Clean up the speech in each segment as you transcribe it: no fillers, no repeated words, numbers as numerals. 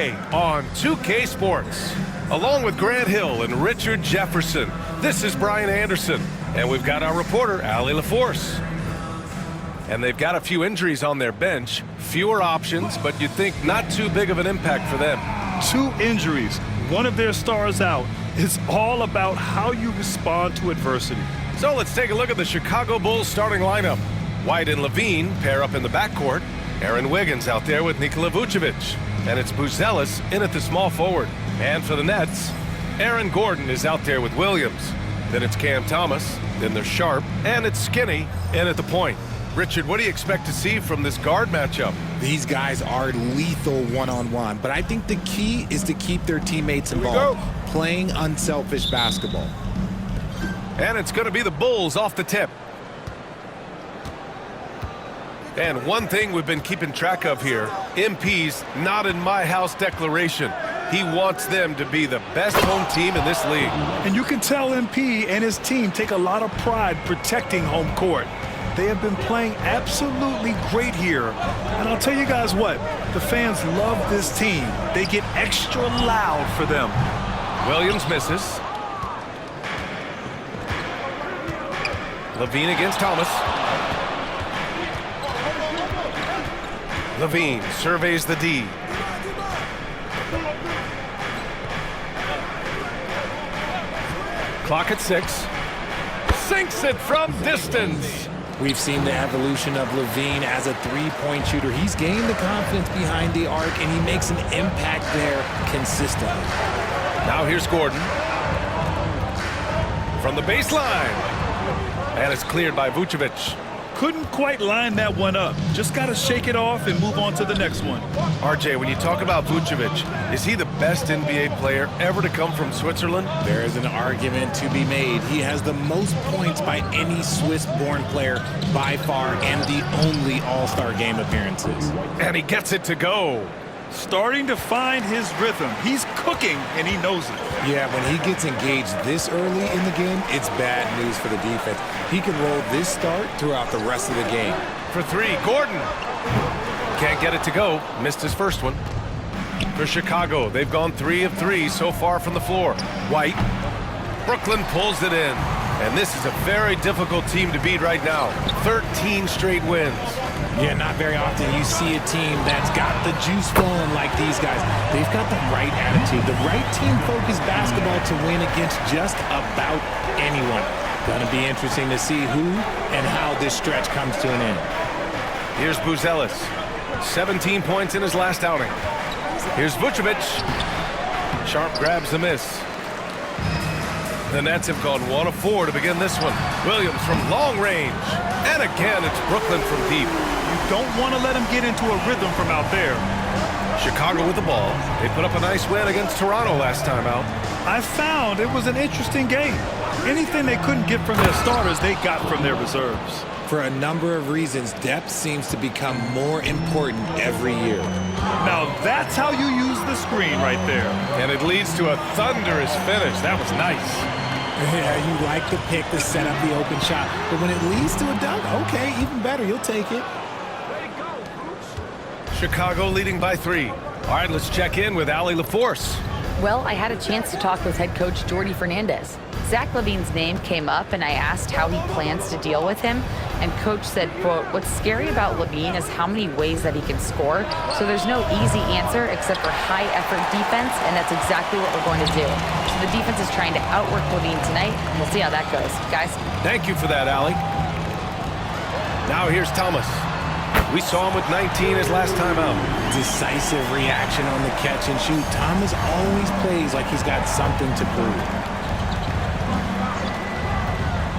today on 2K Sports. Along with Grant Hill and Richard Jefferson, this is Brian Anderson. And we've got our reporter, Allie LaForce. And they've got a few injuries on their bench. Fewer options, but you'd think not too big of an impact for them. 2 injuries, one of their stars out. It's all about how you respond to adversity. So let's take a look at the Chicago Bulls starting lineup. White and Levine pair up in the backcourt. Aaron Wiggins out there with Nikola Vucevic. And it's Buzelis in at the small forward. And for the Nets, Aaron Gordon is out there with Williams. Then it's Cam Thomas. Then there's Sharp. And it's Skinny in at the point. Richard, what do you expect to see from this guard matchup? These guys are lethal one-on-one, but I think the key is to keep their teammates involved, playing unselfish basketball. And it's going to be the Bulls off the tip. And one thing we've been keeping track of here, MP's not in my house declaration. He wants them to be the best home team in this league. And you can tell MP and his team take a lot of pride protecting home court. They have been playing absolutely great here. And I'll tell you guys what, the fans love this team. They get extra loud for them. Williams misses. Levine against Thomas. Levine surveys the D. Clock at 6. Sinks it from distance. We've seen the evolution of Levine as a three-point shooter. He's gained the confidence behind the arc, and he makes an impact there consistently. Now here's Gordon. From the baseline. And it's cleared by Vucevic. Couldn't quite line that one up. Just got to shake it off and move on to the next one. RJ, when you talk about Vucevic, is he the best NBA player ever to come from Switzerland? There is an argument to be made. He has the most points by any Swiss-born player by far and the only All-Star game appearances. And he gets it to go. Starting to find his rhythm. He's cooking, and he knows it. Yeah, when he gets engaged this early in the game, it's bad news for the defense. He can roll this start throughout the rest of the game. For 3, Gordon. Can't get it to go. Missed his first one. For Chicago, they've gone 3 of 3 so far from the floor. White. Brooklyn pulls it in. And this is a very difficult team to beat right now. 13 straight wins. Yeah, not very often you see a team that's got the juice flowing like these guys. They've got the right attitude, the right team-focused basketball to win against just about anyone. Gonna be interesting to see who and how this stretch comes to an end. Here's Buzelis. 17 points in his last outing. Here's Vucevic. Sharp grabs the miss. The Nets have gone 1 of 4 to begin this one. Williams from long range. And again, it's Brooklyn from deep. You don't want to let him get into a rhythm from out there. Chicago with the ball. They put up a nice win against Toronto last time out. I found it was an interesting game. Anything they couldn't get from their starters, they got from their reserves. For a number of reasons, depth seems to become more important every year. Now that's how you use the screen right there. And it leads to a thunderous finish. That was nice. Yeah, you like the pick to set up the open shot. But when it leads to a dunk, okay, even better, you'll take it. Chicago leading by 3. All right, let's check in with Allie LaForce. Well, I had a chance to talk with head coach Jordi Fernandez. Zach LaVine's name came up, and I asked how he plans to deal with him. And coach said, quote, what's scary about LaVine is how many ways that he can score. So there's no easy answer except for high-effort defense, and that's exactly what we're going to do. So the defense is trying to outwork LaVine tonight, and we'll see how that goes. Guys? Thank you for that, Allie. Now here's Thomas. We saw him with 19 his last time out. Decisive reaction on the catch and shoot. Thomas always plays like he's got something to prove.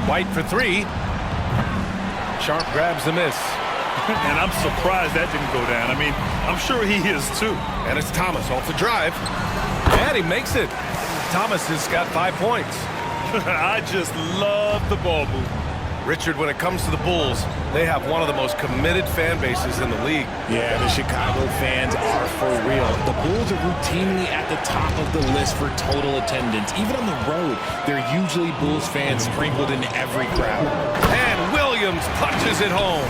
White for 3. Sharp grabs the miss. And I'm surprised that didn't go down. I mean, I'm sure he is too. And it's Thomas off the drive. And he makes it. Thomas has got 5 points. I just love the ball movement. Richard, when it comes to the Bulls, they have one of the most committed fan bases in the league. Yeah, the Chicago fans are for real. The Bulls are routinely at the top of the list for total attendance. Even on the road, they're usually Bulls fans sprinkled in every crowd. And Williams punches it home.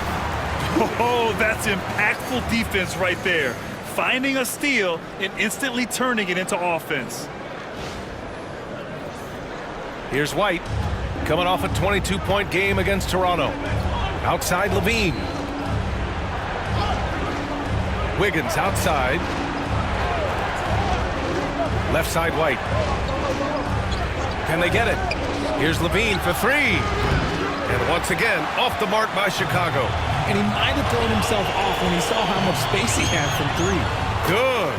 Oh, that's impactful defense right there. finding a steal and instantly turning it into offense. Here's White, coming off a 22-point game against Toronto. Outside Levine. Wiggins outside. Left side White. Can they get it? Here's Levine for three. And once again, off the mark by Chicago. And he might have thrown himself off when he saw how much space he had from three. Good.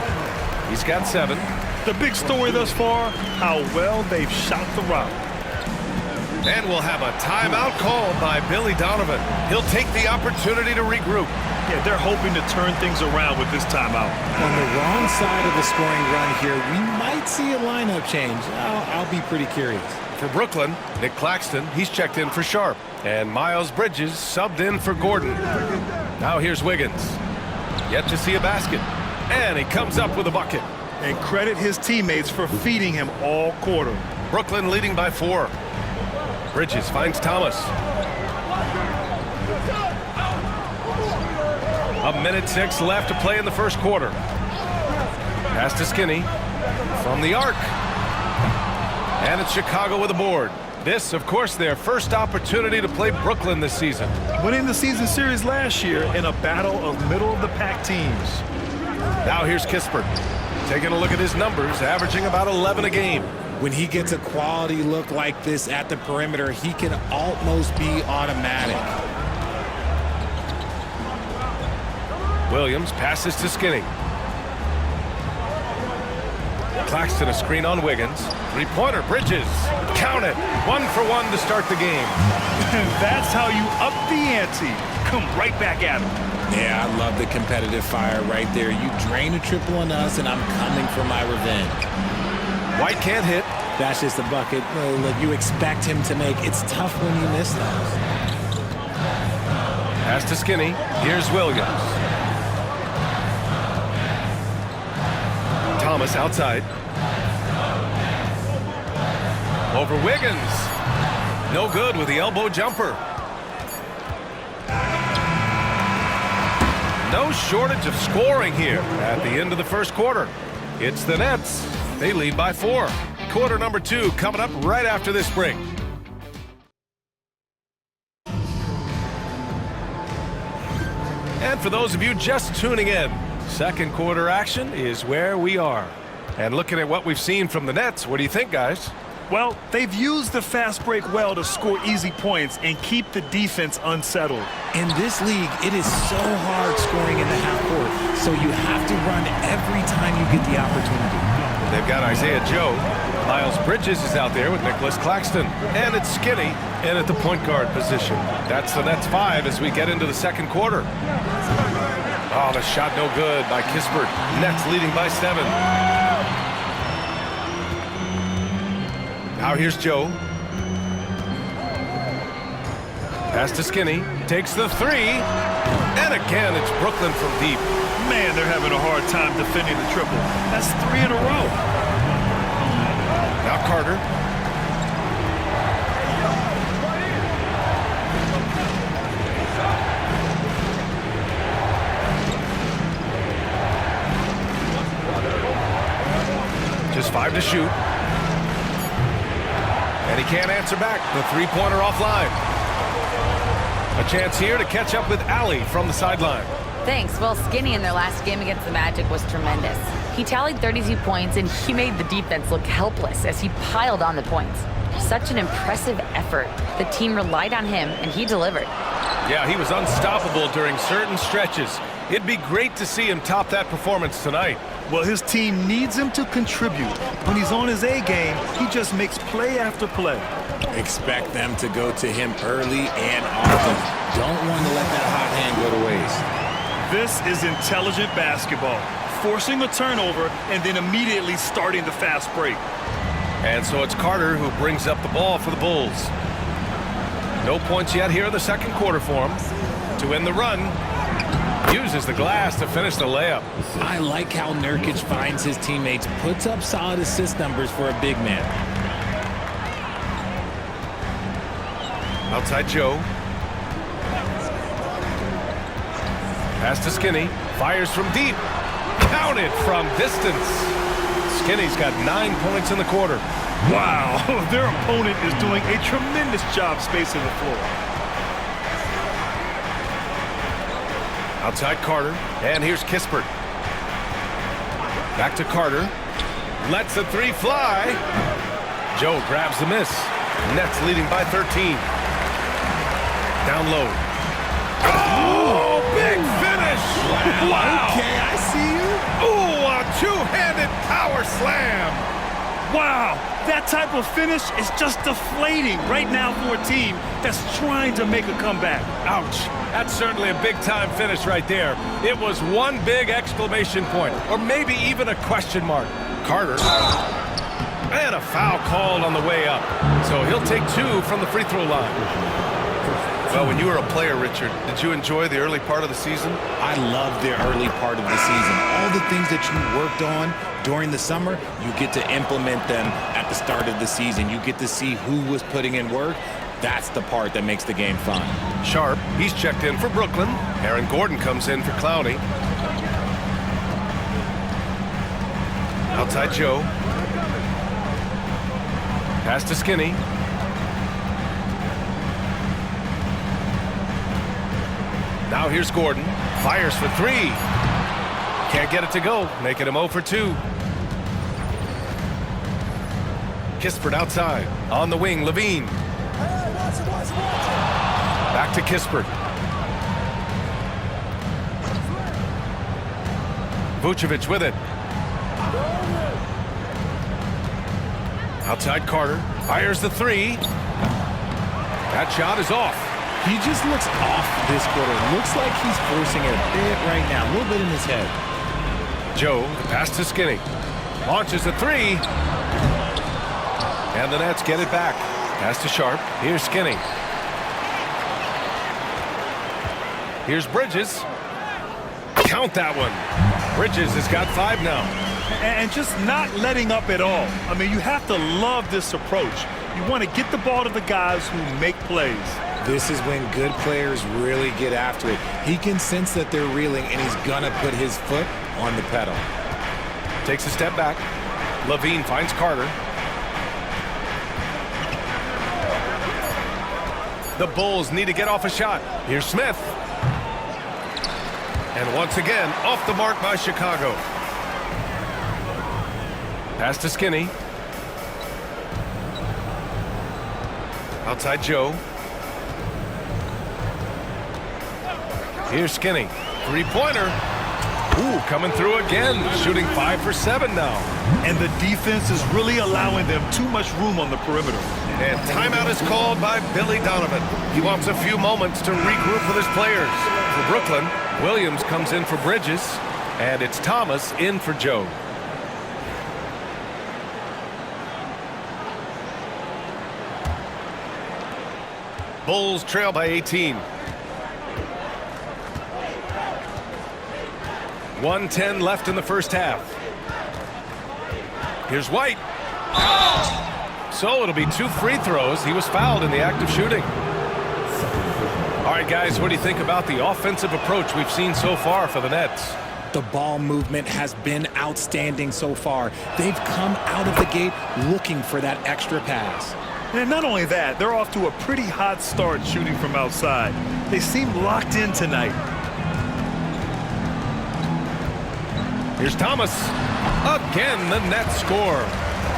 He's got 7. The big story thus far, how well they've shot the rock. And we'll have a timeout called by Billy Donovan. He'll take the opportunity to regroup. Yeah, they're hoping to turn things around with this timeout. On the wrong side of the scoring run here, we might see a lineup change. I'll be pretty curious. For Brooklyn, Nick Claxton, he's checked in for Sharp. And Miles Bridges subbed in for Gordon. Now here's Wiggins. Yet to see a basket. And he comes up with a bucket. And credit his teammates for feeding him all quarter. Brooklyn leading by 4. Bridges finds Thomas. A minute 6 left to play in the first quarter. Pass to Skinny. From the arc. And it's Chicago with a board. This, of course, their first opportunity to play Brooklyn this season. Winning the season series last year in a battle of middle-of-the-pack teams. Now here's Kispert. Taking a look at his numbers, averaging about 11 a game. When he gets a quality look like this at the perimeter, he can almost be automatic. Williams passes to Skinny. Claxton a screen on Wiggins. Three-pointer, Bridges. Count it. 1 for 1 to start the game. That's how you up the ante. Come right back at him. Yeah, I love the competitive fire right there. You drain a triple on us, and I'm coming for my revenge. White can't hit. That's just a bucket that you expect him to make. It's tough when you miss those. Pass to Skinny. Here's Williams. Thomas outside. Over Wiggins. No good with the elbow jumper. No shortage of scoring here at the end of the first quarter. It's the Nets. They lead by 4. Quarter number 2 coming up right after this break. And for those of you just tuning in, second quarter action is where we are. And looking at what we've seen from the Nets, what do you think, guys? Well, they've used the fast break well to score easy points and keep the defense unsettled. In this league, it is so hard scoring in the half court, so you have to run every time you get the opportunity. They've got Isaiah Joe. Miles Bridges is out there with Nicholas Claxton. And it's Skinny in at the point guard position. That's the Nets 5 as we get into the second quarter. Oh, the shot no good by Kispert. Nets leading by 7. Now here's Joe. Pass to Skinny. Takes the 3. And again, it's Brooklyn from deep. Man, they're having a hard time defending the triple. That's 3 in a row. Now Carter. Just 5 to shoot. And he can't answer back. The three-pointer offline. A chance here to catch up with Allie from the sideline. Thanks. Well, Skinny in their last game against the Magic was tremendous. He tallied 32 points, and he made the defense look helpless as he piled on the points. Such an impressive effort. The team relied on him, and he delivered. Yeah, he was unstoppable during certain stretches. It'd be great to see him top that performance tonight. Well, his team needs him to contribute. When he's on his A game, he just makes play after play. Expect them to go to him early and often. Don't want to let that hot hand go to waste. This is intelligent basketball. Forcing a turnover and then immediately starting the fast break. And so it's Carter who brings up the ball for the Bulls. No points yet here in the second quarter for him. To win the run, uses the glass to finish the layup. I like how Nurkic finds his teammates, puts up solid assist numbers for a big man. Outside Joe. Pass to Skinny. Fires from deep. Counted from distance. Skinny's got 9 points in the quarter. Wow, their opponent is doing a tremendous job spacing the floor. Outside Carter, and here's Kispert. Back to Carter. Lets the three fly. Joe grabs the miss. Nets leading by 13. Down low. Oh, big finish! Wow! Okay, I see you. Ooh, a two-handed power slam! Wow, that type of finish is just deflating right now for a team that's trying to make a comeback. Ouch. That's certainly a big-time finish right there. It was one big exclamation point, or maybe even a question mark. Carter. And a foul called on the way up. So he'll take 2 from the free throw line. Well, when you were a player, Richard, did you enjoy the early part of the season? I love the early part of the season. All the things that you worked on during the summer, you get to implement them at the start of the season. You get to see who was putting in work. That's the part that makes the game fun. Sharp, he's checked in for Brooklyn. Aaron Gordon comes in for Clowney. Outside Joe. Pass to Skinny. Now here's Gordon. Fires for 3. Can't get it to go, making him 0 for 2. Kispert outside. On the wing, Levine. Back to Kispert. Vucevic with it. Outside Carter. Fires the 3. That shot is off. He just looks off this quarter. Looks like he's forcing it a bit right now. A little bit in his head. Joe, the pass to Skinny. Launches the 3. And the Nets get it back. Pass to Sharp. Here's Skinny. Here's Bridges. Count that one. Bridges has got 5 now. And just not letting up at all. I mean, you have to love this approach. You want to get the ball to the guys who make plays. This is when good players really get after it. He can sense that they're reeling, and he's going to put his foot on the pedal. Takes a step back. Levine finds Carter. The Bulls need to get off a shot. Here's Smith. And once again, off the mark by Chicago. Pass to Skinny. Outside Joe. Here's Skinny. Three-pointer. Ooh, coming through again. Shooting 5 for 7 now. And the defense is really allowing them too much room on the perimeter. And timeout is called by Billy Donovan. He wants a few moments to regroup with his players. For Brooklyn, Williams comes in for Bridges. And it's Thomas in for Joe. Bulls trail by 18. 1:10 left in the first half. Here's White. So it'll be 2 free throws. He was fouled in the act of shooting. All right, guys, what do you think about the offensive approach we've seen so far for the Nets? The ball movement has been outstanding so far. They've come out of the gate looking for that extra pass. And not only that, they're off to a pretty hot start shooting from outside. They seem locked in tonight. Here's Thomas. Again, the Nets score.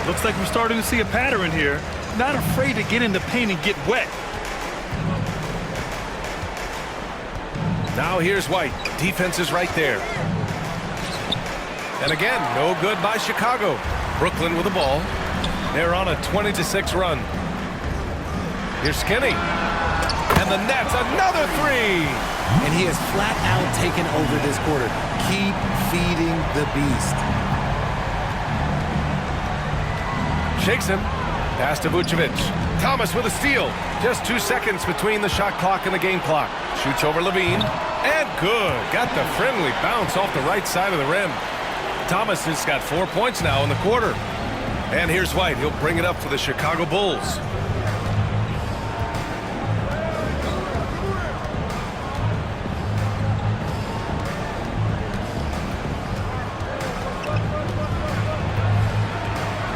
Looks like we're starting to see a pattern here. Not afraid to get in the paint and get wet. Now here's White. Defense is right there. And again, no good by Chicago. Brooklyn with the ball. They're on a 20-6 run. Here's Skinny. And the Nets, another 3. And he has flat out taken over this quarter. Keep feeding the beast. Shakes him. Pass to Vucevic. Thomas with a steal. Just 2 seconds between the shot clock and the game clock. Shoots over Levine. And good. Got the friendly bounce off the right side of the rim. Thomas has got 4 points now in the quarter. And here's White. He'll bring it up for the Chicago Bulls.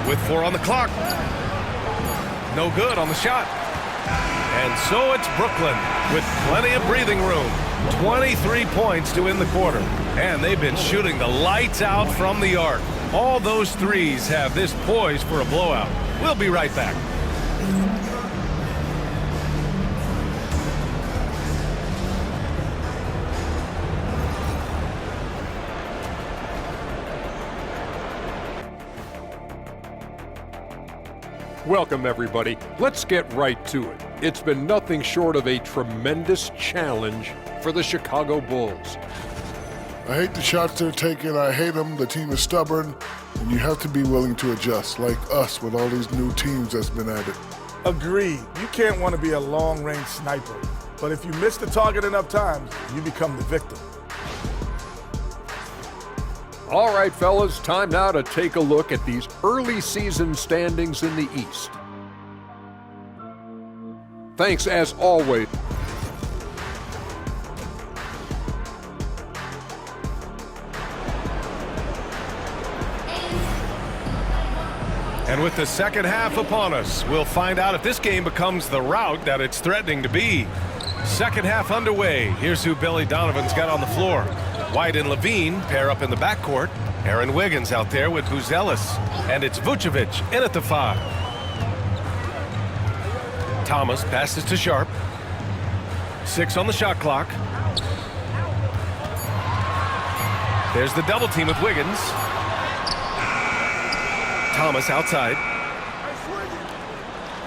with 4 on the clock. No good on the shot. And so it's Brooklyn with plenty of breathing room. 23 points to end the quarter. And they've been shooting the lights out from the arc. All those threes have this poised for a blowout. We'll be right back. Welcome, everybody. Let's get right to it. It's been nothing short of a tremendous challenge for the Chicago Bulls. I hate the shots they're taking. I hate them. The team is stubborn, and you have to be willing to adjust, like us with all these new teams that's been added. Agreed. You can't want to be a long-range sniper, but if you miss the target enough times, you become the victim. All right, fellas, time now to take a look at these early season standings in the East. Thanks, as always. And with the second half upon us, we'll find out if this game becomes the rout that it's threatening to be. Second half underway. Here's who Billy Donovan's got on the floor. White and Levine pair up in the backcourt. Aaron Wiggins out there with Buzelis. And it's Vucevic in at the 5. Thomas passes to Sharp. 6 on the shot clock. There's the double team with Wiggins. Thomas outside.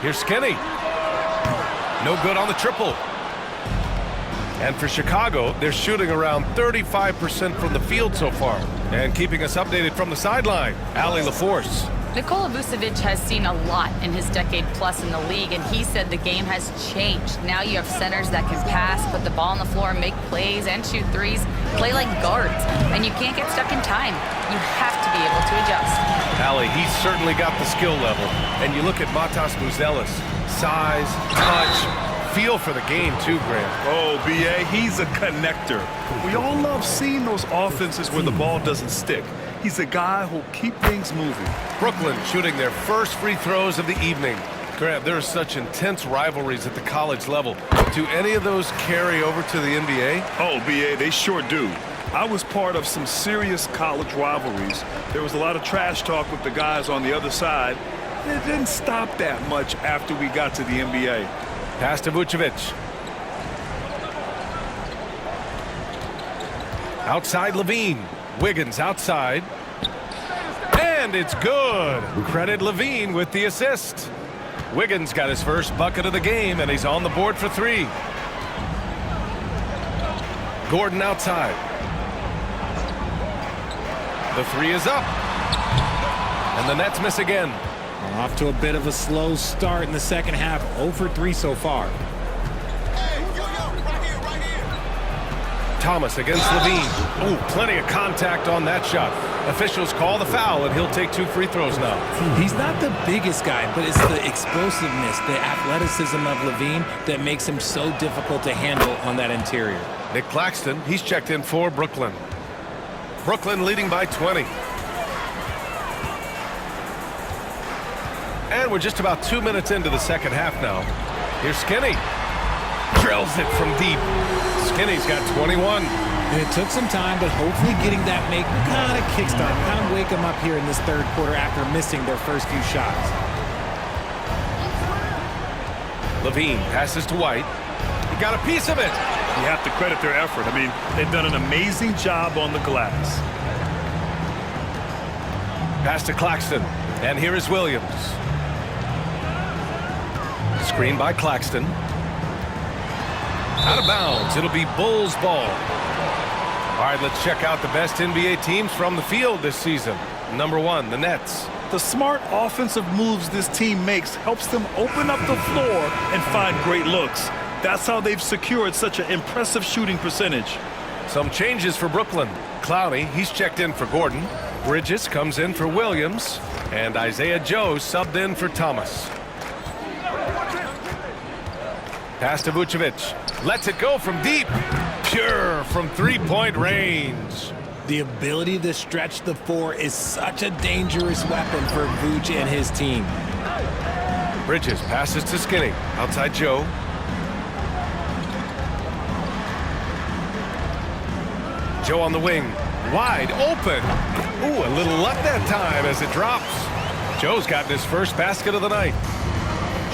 Here's Skinny. No good on the triple. And for Chicago, they're shooting around 35% from the field so far. And keeping us updated from the sideline, Allie LaForce. Nikola Vucevic has seen a lot in his decade plus in the league, and he said the game has changed. Now you have centers that can pass, put the ball on the floor, make plays, and shoot threes, play like guards. And you can't get stuck in time. You have to be able to adjust. Allie, he's certainly got the skill level. And you look at Matas Buzelis, size, touch, feel for the game too, Grant. Oh, B.A., he's a connector. We all love seeing those offenses where the ball doesn't stick. He's a guy who'll keep things moving. Brooklyn shooting their first free throws of the evening. Grant, there are such intense rivalries at the college level. Do any of those carry over to the NBA? Oh, B.A., they sure do. I was part of some serious college rivalries. There was a lot of trash talk with the guys on the other side. It didn't stop that much after we got to the NBA. Pass to Vucevic. Outside Levine. Wiggins outside. And it's good. Credit Levine with the assist. Wiggins got his first bucket of the game, and he's on the board for 3. Gordon outside. The 3 is up. And the Nets miss again. Off to a bit of a slow start in the second half. 0 for 3 so far. Thomas against Levine. Oh, plenty of contact on that shot. Officials call the foul, and he'll take 2 free throws now. He's not the biggest guy, but it's the explosiveness, the athleticism of Levine that makes him so difficult to handle on that interior. Nick Claxton, he's checked in for Brooklyn. Brooklyn leading by 20. And we're just about 2 minutes into the second half now. Here's Skinny. Drills it from deep. Skinny's got 21. And it took some time, but hopefully getting that make kind of kickstart, kind of wake them up here in this third quarter after missing their first few shots. Levine passes to White. He got a piece of it. You have to credit their effort. I mean, they've done an amazing job on the glass. Pass to Claxton. And here is Williams. Screen by Claxton. Out of bounds. It'll be Bulls ball. All right, let's check out the best NBA teams from the field this season. Number 1, the Nets. The smart offensive moves this team makes helps them open up the floor and find great looks. That's how they've secured such an impressive shooting percentage. Some changes for Brooklyn. Clowney, he's checked in for Gordon. Bridges comes in for Williams. And Isaiah Joe subbed in for Thomas. Pass to Vucevic. Lets it go from deep. Pure from 3-point range. The ability to stretch the four is such a dangerous weapon for Vooch and his team. Bridges passes to Skinny. Outside Joe. Joe on the wing. Wide open. Ooh, a little luck that time as it drops. Joe's gotten his first basket of the night.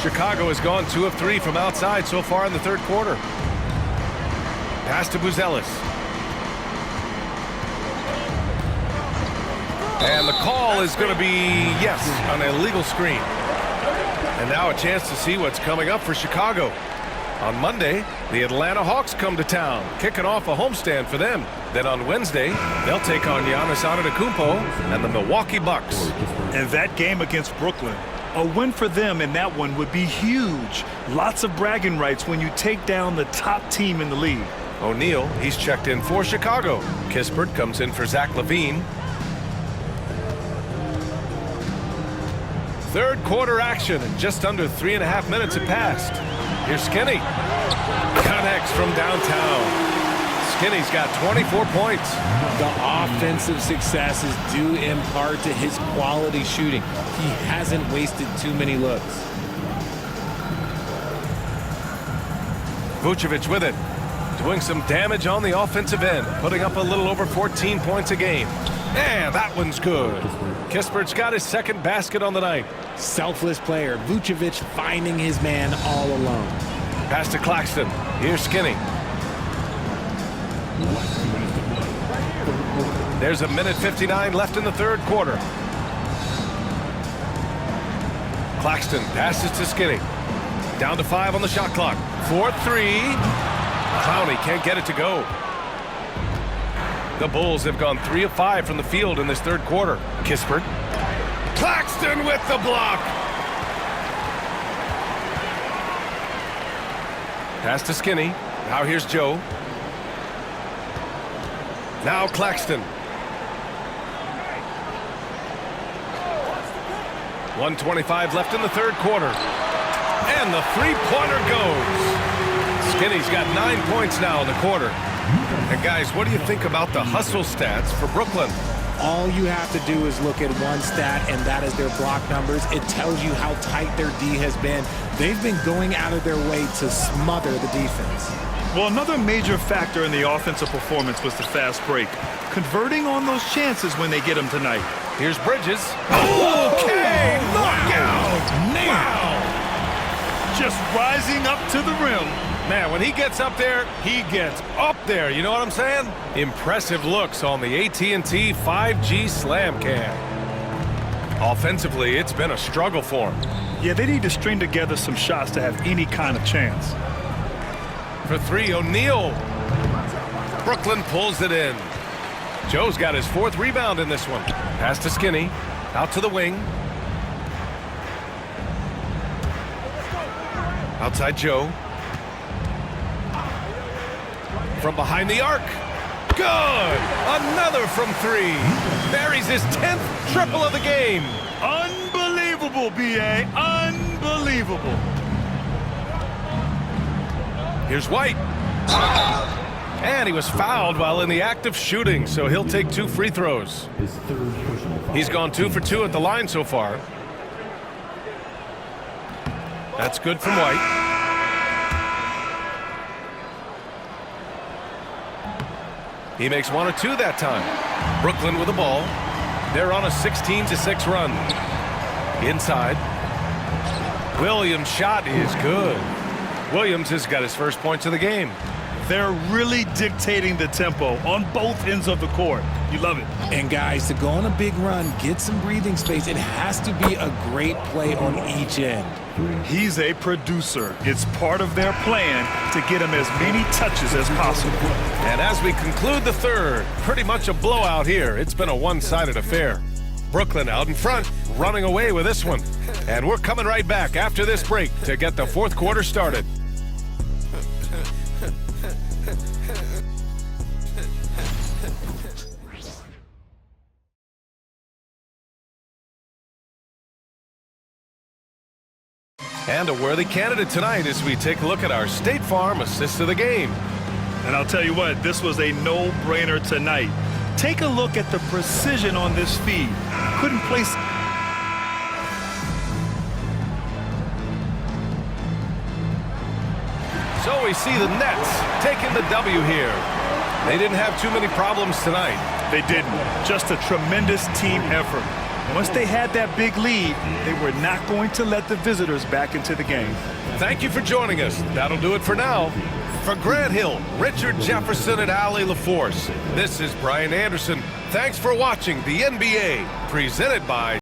Chicago has gone 2 of 3 from outside so far in the third quarter. Pass to Buzelis. And the call is going to be, yes, an illegal screen. And now a chance to see what's coming up for Chicago. On Monday, the Atlanta Hawks come to town, kicking off a homestand for them. Then on Wednesday, they'll take on Giannis Antetokounmpo and the Milwaukee Bucks. And that game against Brooklyn, a win for them in that one would be huge. Lots of bragging rights when you take down the top team in the league. O'Neal, he's checked in for Chicago. Kispert comes in for Zach LaVine. Third quarter action, and just under 3.5 minutes have passed. Here's Skinny. Connects from downtown. Skinny's got 24 points. The offensive success is due in part to his quality shooting. He hasn't wasted too many looks. Vucevic with it. Doing some damage on the offensive end. Putting up a little over 14 points a game. And that one's good. Kispert's got his second basket on the night. Selfless player. Vucevic finding his man all alone. Pass to Claxton. Here's Skinny. There's a minute 59 left in the third quarter. Claxton passes to Skinny. Down to 5 on the shot clock. 4-3. Clowney can't get it to go. The Bulls have gone 3 of 5 from the field in this third quarter. Kispert. Claxton with the block. Pass to Skinny. Now here's Joe. Now Claxton. 1:25 left in the third quarter. And the three-pointer goes. Skinny's got 9 points now in the quarter. And guys, what do you think about the hustle stats for Brooklyn? All you have to do is look at one stat, and that is their block numbers. It tells you how tight their D has been. They've been going out of their way to smother the defense. Well, another major factor in the offensive performance was the fast break. Converting on those chances when they get them tonight. Here's Bridges. Okay, knockout! Wow! Just rising up to the rim. Man, when he gets up there, he gets up there. You know what I'm saying? Impressive looks on the AT&T 5G Slam Cam. Offensively, it's been a struggle for him. Yeah, they need to string together some shots to have any kind of chance. For 3, O'Neal. Brooklyn pulls it in. Joe's got his 4th rebound in this one. Pass to Skinny. Out to the wing. Outside Joe. From behind the arc. Good! Another from 3. Buries his 10th triple of the game. Unbelievable, B.A. Unbelievable. Here's White. And he was fouled while in the act of shooting, so he'll take 2 free throws. He's gone 2 for 2 at the line so far. That's good from White. He makes 1 or 2 that time. Brooklyn with the ball. They're on a 16-6 run. Inside. Williams' shot is good. Williams has got his first points of the game. They're really dictating the tempo on both ends of the court. You love it. And guys, to go on a big run, get some breathing space, it has to be a great play on each end. He's a producer. It's part of their plan to get him as many touches as possible. And as we conclude the third, pretty much a blowout here. It's been a one-sided affair. Brooklyn out in front, running away with this one. And we're coming right back after this break to get the fourth quarter started. And a worthy candidate tonight as we take a look at our State Farm assist of the game. And I'll tell you what, this was a no-brainer tonight. Take a look at the precision on this feed. Couldn't place. So we see the Nets taking the W here. They didn't have too many problems tonight. They didn't. Just a tremendous team effort. Once they had that big lead, they were not going to let the visitors back into the game. Thank you for joining us. That'll do it for now. For Grant Hill, Richard Jefferson, and Allie LaForce, this is Brian Anderson. Thanks for watching the NBA, presented by